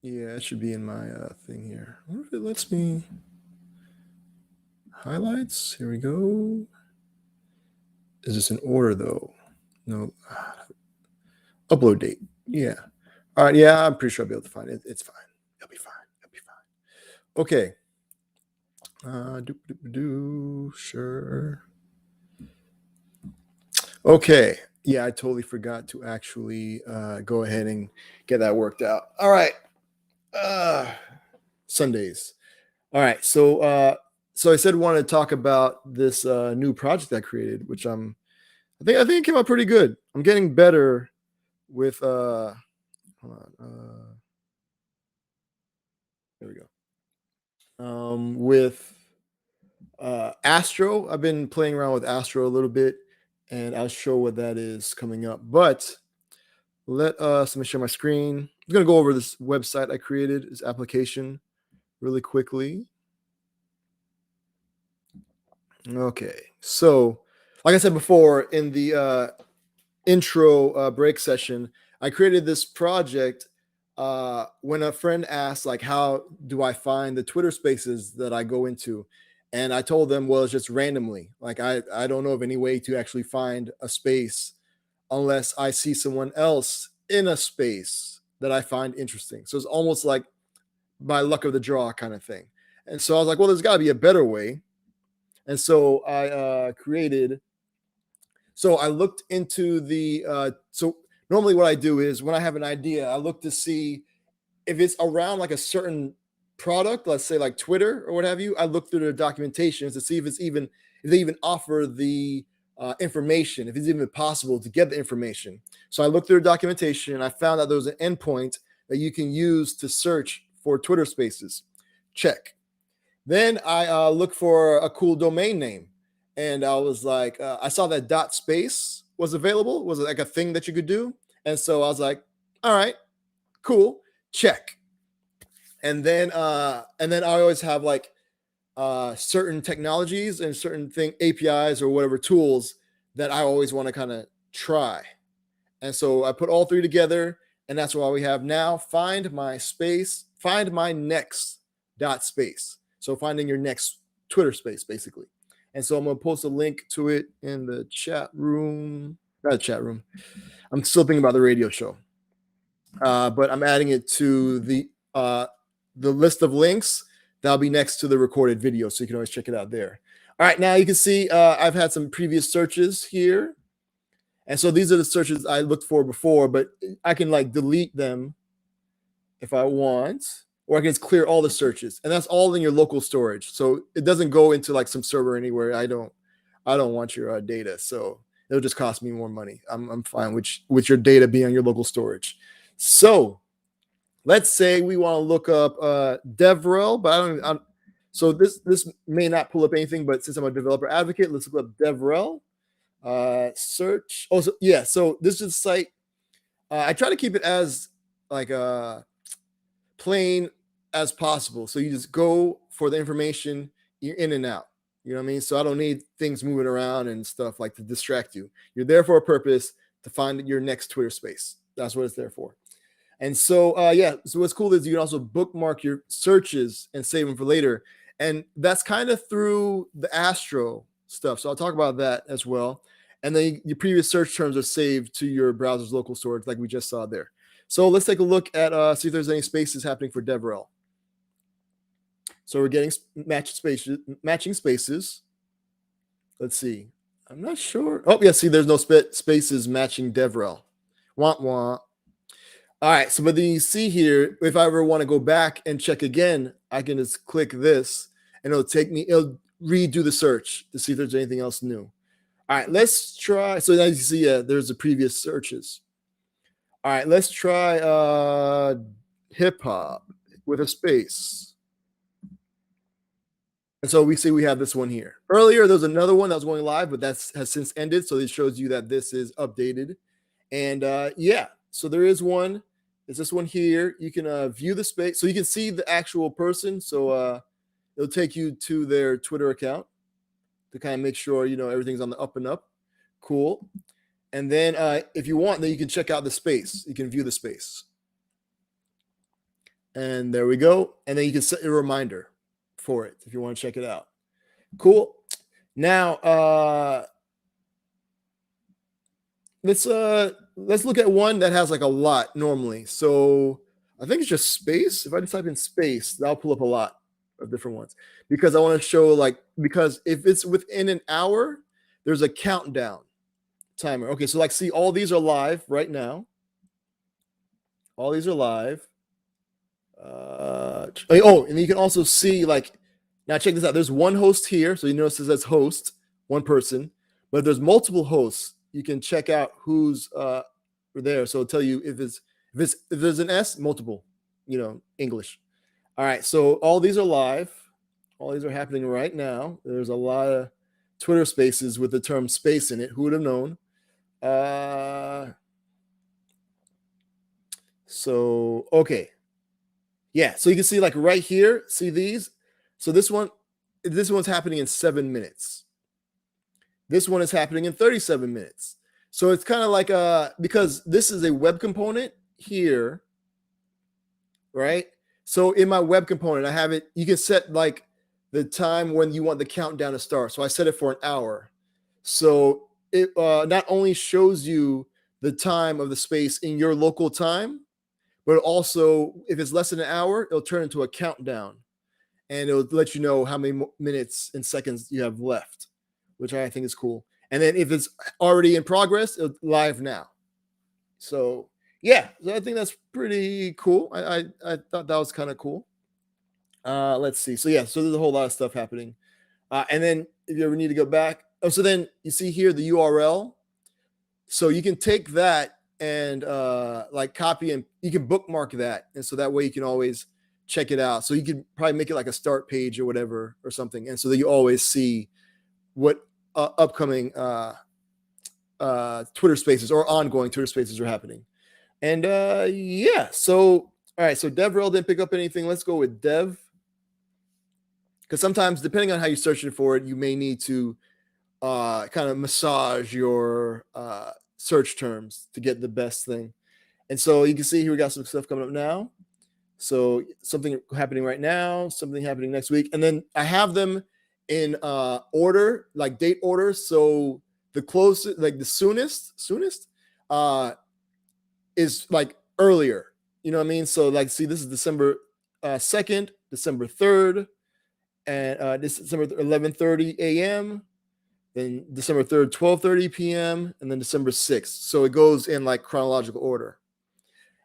Yeah, it should be in my thing here. I wonder if it lets me highlights. Here we go. Is this in order though? No. Upload date. Yeah. All right. Yeah, I'm pretty sure I'll be able to find it. It's fine. It'll be fine. It'll be fine. Okay. Sure. Okay. Yeah, I totally forgot to actually go ahead and get that worked out. All right. Sundays. All right. So I said I wanted to talk about this new project I created, which I think it came out pretty good. I'm getting better with hold on. There we go. With Astro, I've been playing around with Astro a little bit, and I'll show what that is coming up. But let me share my screen. I'm gonna go over this website I created, this application, really quickly. Okay, so like I said before in the intro break session, I created this project when a friend asked, like, how do I find the Twitter spaces that I go into? And I told them, well, it's just randomly. Like, I don't know of any way to actually find a space unless I see someone else in a space that I find interesting. So it's almost like by luck of the draw kind of thing. And so I was like, well, there's got to be a better way. And so I created so I looked into so normally what I do is when I have an idea, I look to see if it's around like a certain product, let's say like Twitter or what have you. I look through their documentations to see if they even offer the information, if it's even possible to get the information. So I looked through their documentation and I found out there was an endpoint that you can use to search for Twitter Spaces. Check. Then I looked for a cool domain name, and I was like, I saw that dot space was available, was like a thing that you could do, and so I was like, all right, cool, check. And then I always have like certain technologies and certain thing APIs or whatever tools that I always want to kind of try, and so I put all three together, and that's why we have now find my space, find my next dot space. So finding your next Twitter space, basically. And so I'm gonna post a link to it in the chat room. Not the chat room. I'm still thinking about the radio show, but I'm adding it to the list of links that'll be next to the recorded video, so you can always check it out there. All right, now you can see I've had some previous searches here. And so these are the searches I looked for before, but I can like delete them if I want, or I can just clear all the searches, and that's all in your local storage. So it doesn't go into like some server anywhere. I don't want your data, so it'll just cost me more money. I'm fine with your data being on your local storage. So let's say we want to look up DevRel, but so this may not pull up anything, but since I'm a developer advocate, let's look up DevRel. Search. Oh, yeah. So this is a site. I try to keep it as like plain as possible. So you just go for the information. You're in and out. You know what I mean? So I don't need things moving around and stuff like to distract you. You're there for a purpose to find your next Twitter space. That's what it's there for. And so yeah. So what's cool is you can also bookmark your searches and save them for later. And that's kind of through the Astro stuff. So I'll talk about that as well. And then your previous search terms are saved to your browser's local storage, like we just saw there. So let's take a look at see if there's any spaces happening for DevRel. So we're getting matching spaces. Let's see. I'm not sure. Oh, yeah, see, there's no spaces matching DevRel. Want. All right, so but then you see here, if I ever want to go back and check again, I can just click this, and it'll redo the search to see if there's anything else new. All right, let's try. So as you see, there's the previous searches. All right, let's try hip hop with a space. And so we see we have this one here. Earlier, there was another one that was going live, but that has since ended. So it shows you that this is updated. And yeah, so there is one. It's this one here. You can view the space. So you can see the actual person. So it'll take you to their Twitter account to kind of make sure, everything's on the up and up. Cool. And then if you want, then you can check out the space. You can view the space. And there we go. And then you can set a reminder for it if you want to check it out. Cool. Now, let's look at one that has like a lot normally. So I think it's just space. If I just type in space, that'll pull up a lot of different ones, because I want to show, like, because if it's within an hour, there's a countdown timer. Okay, so like, see, all these are live right now. All these are live. And you can also see, like, now check this out. There's one host here, so you notice it says host, one person, but if there's multiple hosts, you can check out who's there. So it'll tell you if there's an S, multiple, English. All right, so all these are live. All these are happening right now. There's a lot of Twitter spaces with the term space in it. Who would have known? So, okay. Yeah, so you can see, like, right here, see these? So this one's happening in 7 minutes. This one is happening in 37 minutes. So it's kind of like, because this is a web component here, right? So in my web component, I have it, you can set like the time when you want the countdown to start. So I set it for an hour. So it not only shows you the time of the space in your local time, but also, if it's less than an hour, it'll turn into a countdown, and it'll let you know how many minutes and seconds you have left, which I think is cool. And then if it's already in progress, it's live now. So yeah, so I think that's pretty cool. I thought that was kind of cool. Let's see. So yeah, so there's a whole lot of stuff happening. And then if you ever need to go back, so then you see here the URL. So you can take that and like copy, and you can bookmark that, and so that way you can always check it out. So you could probably make it like a start page or whatever or something, and so that you always see what upcoming Twitter spaces or ongoing Twitter spaces are happening. And yeah, so all right, so DevRel didn't pick up anything. Let's go with Dev, because sometimes, depending on how you're searching for it, you may need to kind of massage your search terms to get the best thing. And so you can see here we got some stuff coming up now. So something happening right now, something happening next week, and then I have them in order, like date order. So the closest, like the soonest is like earlier. You know what I mean? So like, see, this is December 2nd, December 3rd, and this is December 11:30 a.m. Then December 3rd, 12:30 p.m., and then December 6th. So it goes in like chronological order.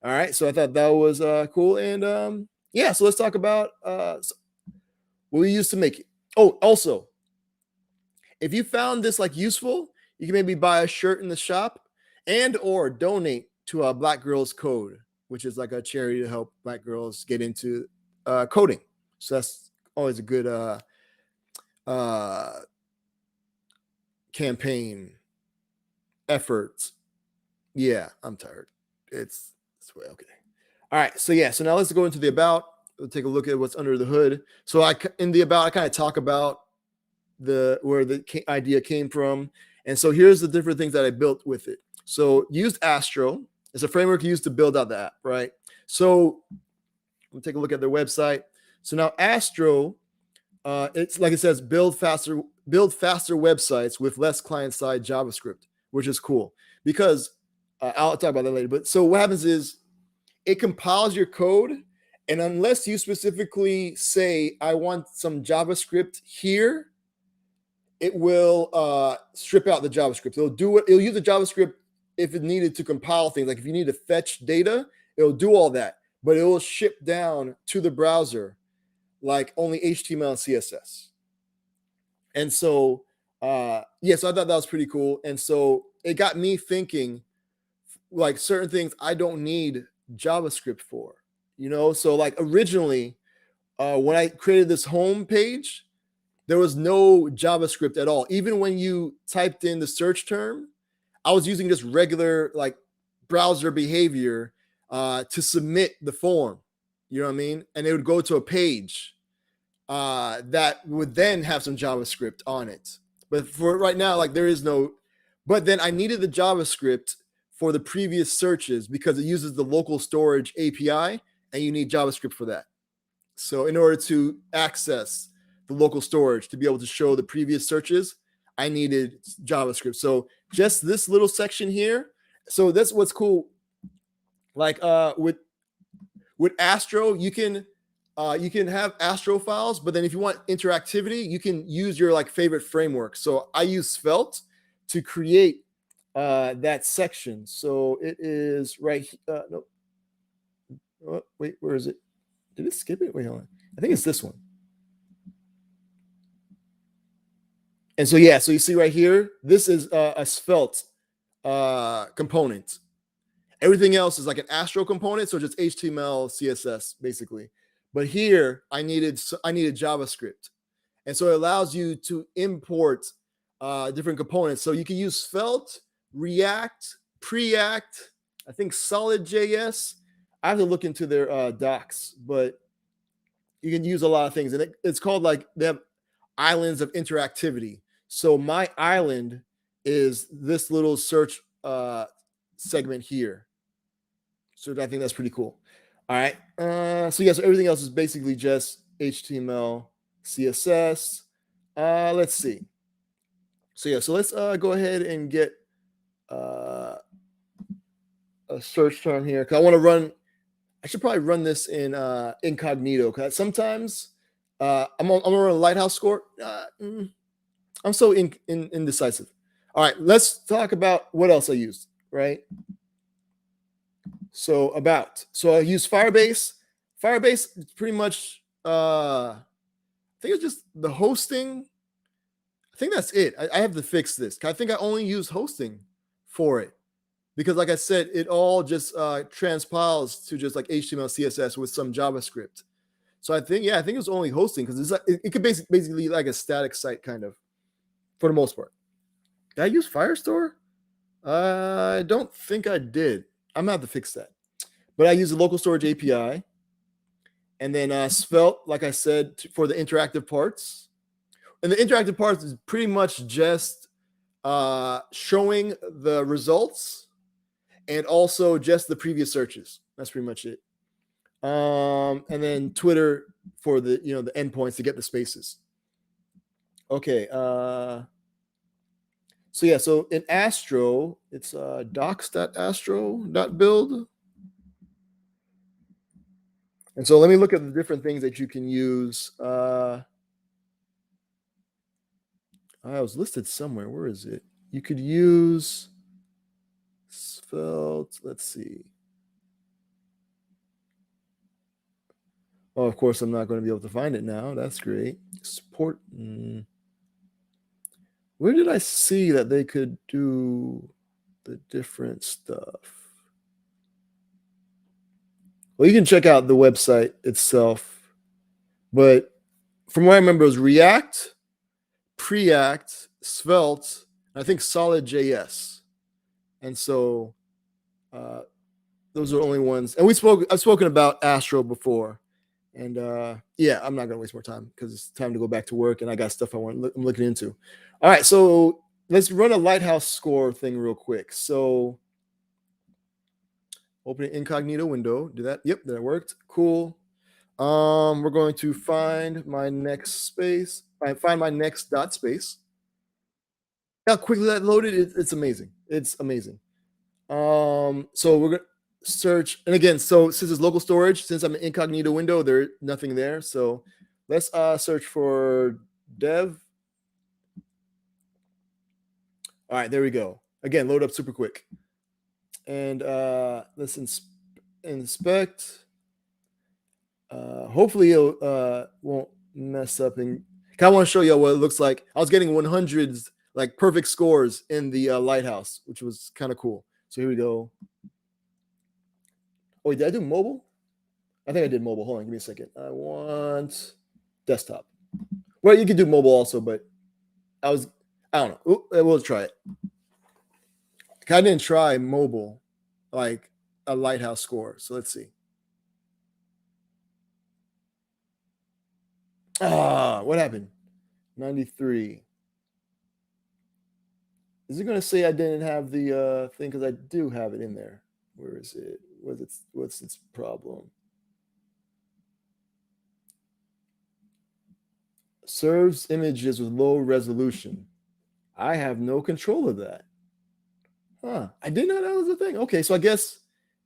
All right, so I thought that was cool. And yeah, so let's talk about what we used to make it. Oh, also, if you found this like useful, you can maybe buy a shirt in the shop and or donate to Black Girls Code, which is like a charity to help Black girls get into coding. So that's always a good campaign effort. Yeah, I'm tired. It's okay. All right, so yeah, so now let's go into the about. We'll take a look at what's under the hood. So in the about, I kind of talk about where the idea came from, and so here's the different things that I built with it. So used Astro. It's a framework used to build out the app, right? So we'll take a look at their website. So now Astro, it's like it says, build faster websites with less client-side JavaScript, which is cool, because I'll talk about that later. But so what happens is it compiles your code, and unless you specifically say, I want some JavaScript here, it will strip out the JavaScript. It'll use the JavaScript if it needed to compile things. Like if you need to fetch data, it'll do all that, but it will ship down to the browser like only HTML and CSS. And so, yeah, so I thought that was pretty cool. And so it got me thinking, like, certain things I don't need JavaScript for, So like originally, when I created this home page, there was no JavaScript at all. Even when you typed in the search term, I was using just regular like browser behavior to submit the form. You know what I mean? And it would go to a page that would then have some JavaScript on it. But for right now, like there is no. But then I needed the JavaScript for the previous searches because it uses the local storage API, and you need JavaScript for that. So in order to access the local storage to be able to show the previous searches, I needed JavaScript. So just this little section here. So that's what's cool. Like with Astro, you can have Astro files, but then if you want interactivity, you can use your like favorite framework. So I use Svelte to create that section. So it is right. No, oh, wait, where is it? Did it skip it? Wait, hold on. I think it's this one. And so yeah, so you see right here, this is a Svelte component. Everything else is like an Astro component, so just HTML, CSS basically. But here I needed JavaScript, and so it allows you to import different components. So you can use Svelte, React, Preact, I think Solid.js. I have to look into their docs, but you can use a lot of things, and it's called like they have islands of interactivity. So my island is this little search segment here. So I think that's pretty cool. All right. So yeah, so everything else is basically just HTML, CSS. Let's see. So yeah, so let's go ahead and get a search term here. Cause I want to run. I should probably run this in incognito. Cause sometimes I'm gonna run a lighthouse score. I'm so indecisive. All right, let's talk about what else I used. Right. So I use Firebase. Firebase is pretty much I think it's just the hosting. I think that's it. I have to fix this. I think I only use hosting for it because, like I said, it all just transpiles to just like HTML, CSS with some JavaScript. So I think it was only hosting because it could basically like a static site kind of for the most part. Did I use Firestore? I don't think I did. I'm gonna have to fix that. But I use the local storage API, and then Svelte, like I said, for the interactive parts. And the interactive parts is pretty much just showing the results and also just the previous searches. That's pretty much it. And then Twitter for the the endpoints to get the spaces. Okay. So yeah, so in Astro, it's docs.astro.build. And so let me look at the different things that you can use. I was listed somewhere. Where is it? You could use Svelte. Let's see. Oh, of course, I'm not going to be able to find it now. That's great. Support. Where did I see that they could do the different stuff? Well, you can check out the website itself. But from what I remember, it was React, Preact, Svelte, I think Solid.js. And so those are the only ones. And I've spoken about Astro before. And yeah, I'm not going to waste more time because it's time to go back to work and I got stuff I'm looking into. All right, so let's run a lighthouse score thing real quick. So open an incognito window. Do that. Yep, that worked. Cool. We're going to find my next space. Find my next dot space. How quickly that loaded, it's amazing. It's amazing. So we're gonna search, and again, so since it's local storage, since I'm an incognito window, there's nothing there. So let's search for dev. All right, there we go. Again, load up super quick. And let's inspect. Hopefully it won't mess up. And I want to show you what it looks like. I was getting 100s, like perfect scores in the lighthouse, which was kind of cool. So here we go. Oh, did I do mobile? I think I did mobile. Hold on, give me a second. I want desktop. Well, you could do mobile also, but I don't know. Ooh, we'll try it. I didn't try mobile, like a lighthouse score. So let's see. What happened? 93. Is it going to say I didn't have the thing? Because I do have it in there. Where is it? What's its problem? serves images with low resolution. I have no control of that. Huh. I didn't know that was a thing. Okay, so I guess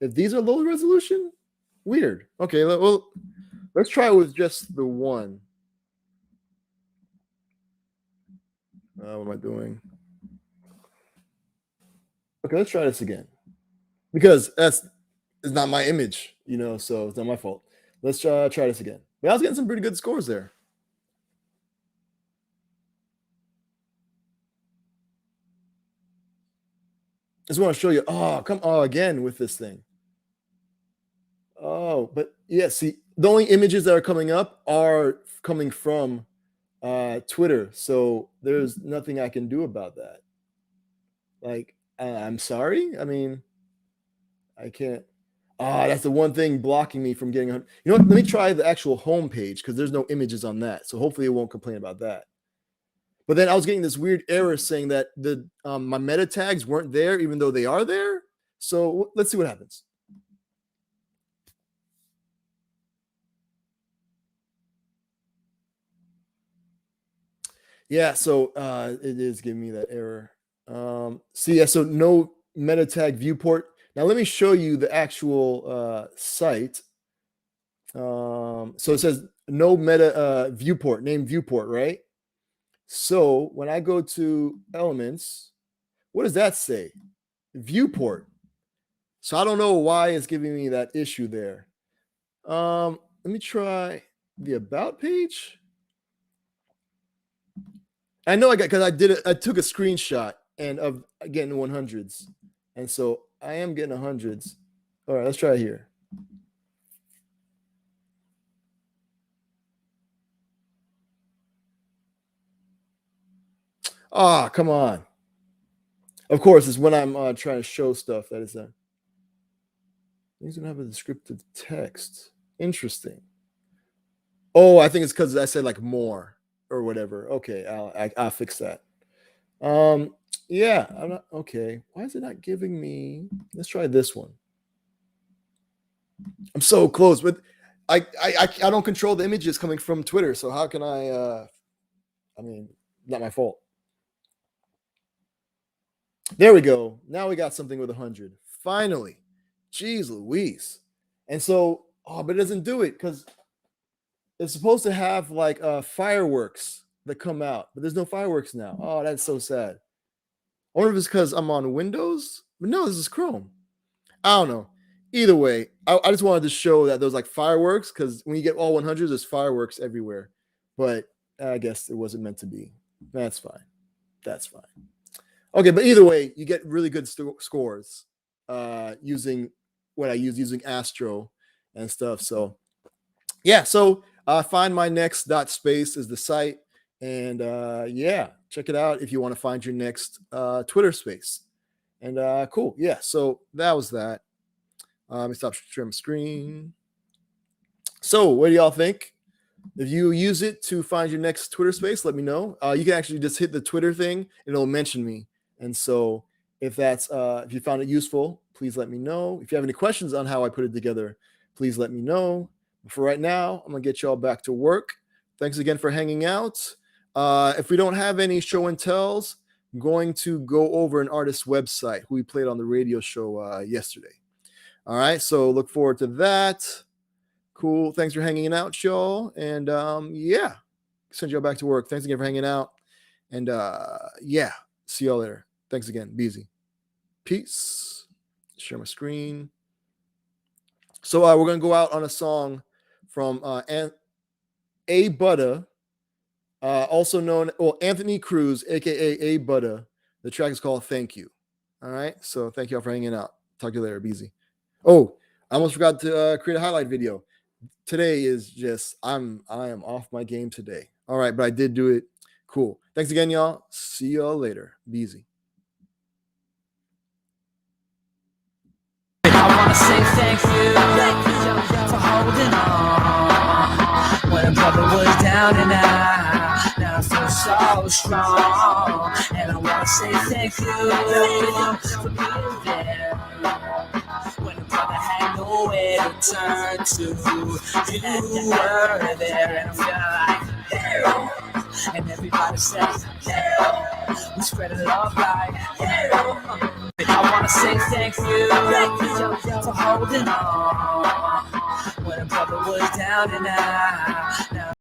if these are low resolution, weird. Okay, well, let's try it with just the one. What am I doing? Okay, let's try this again. Because it's not my image, so it's not my fault. Let's try this again. But I was getting some pretty good scores there. I just want to show you. Oh, come on again with this thing. Oh, but yeah, see, the only images that are coming up are coming from Twitter. So there's nothing I can do about that. Like, I'm sorry. I mean, I can't. That's the one thing blocking me from getting. You know what? Let me try the actual home page because there's no images on that. So hopefully it won't complain about that. But then I was getting this weird error saying that my meta tags weren't there, even though they are there. So let's see what happens. Yeah, so it is giving me that error. So no meta tag viewport. Now let me show you the actual site. So it says no meta viewport, name viewport, right? So when I go to elements, what does that say? Viewport. So I don't know why it's giving me that issue there. Let me try the about page. I know because I took a screenshot and of getting 100s. And so I am getting 100s. All right, let's try it here. Come on. Of course, it's when I'm trying to show stuff that is there. These don't have a descriptive text. Interesting. Oh, I think it's because I said like more or whatever. Okay, I'll fix that. Yeah, I'm not okay. Why is it not giving me? Let's try this one. I'm so close, but I don't control the images coming from Twitter, so how can I? I mean, not my fault. There we go. Now we got something with 100. Finally, jeez Louise. And so, but it doesn't do it because it's supposed to have like fireworks that come out, but there's no fireworks now. Oh, that's so sad. I wonder if it's because I'm on Windows, but no, this is Chrome. I don't know. Either way, I just wanted to show that there's like fireworks because when you get all 100s, there's fireworks everywhere. But I guess it wasn't meant to be. That's fine. That's fine. Okay, but either way, you get really good scores using what I use using Astro and stuff. So yeah, so find my next .space is the site, and yeah, check it out if you want to find your next Twitter space. And cool, yeah. So that was that. Let me stop sharing my screen. So what do y'all think? If you use it to find your next Twitter space, let me know. You can actually just hit the Twitter thing, and it'll mention me. And so if you found it useful, please let me know. If you have any questions on how I put it together, please let me know. But for right now, I'm gonna get y'all back to work. Thanks again for hanging out. If we don't have any show and tells, I'm going to go over an artist's website who we played on the radio show yesterday. All right, so look forward to that. Cool. Thanks for hanging out, y'all. And yeah, send y'all back to work. Thanks again for hanging out. And yeah, see y'all later. Thanks again. Be easy. Peace. Share my screen. So we're gonna go out on a song from A Butta, also known Anthony Cruz, aka A Butta. The track is called "Thank You." All right. So thank y'all for hanging out. Talk to you later. Be easy. Oh, I almost forgot to create a highlight video. Today is just I am off my game today. All right, but I did do it. Cool. Thanks again, y'all. See y'all later. Be easy. I wanna say thank you for holding on when a brother was down and out. Now I feel so strong, and I wanna say thank you for being there when a brother had nowhere to turn to. You were there, and I feel like there. how to say, yeah. We spread love like, yeah. I wanna say thank you for holding on when a brother was down and out. Now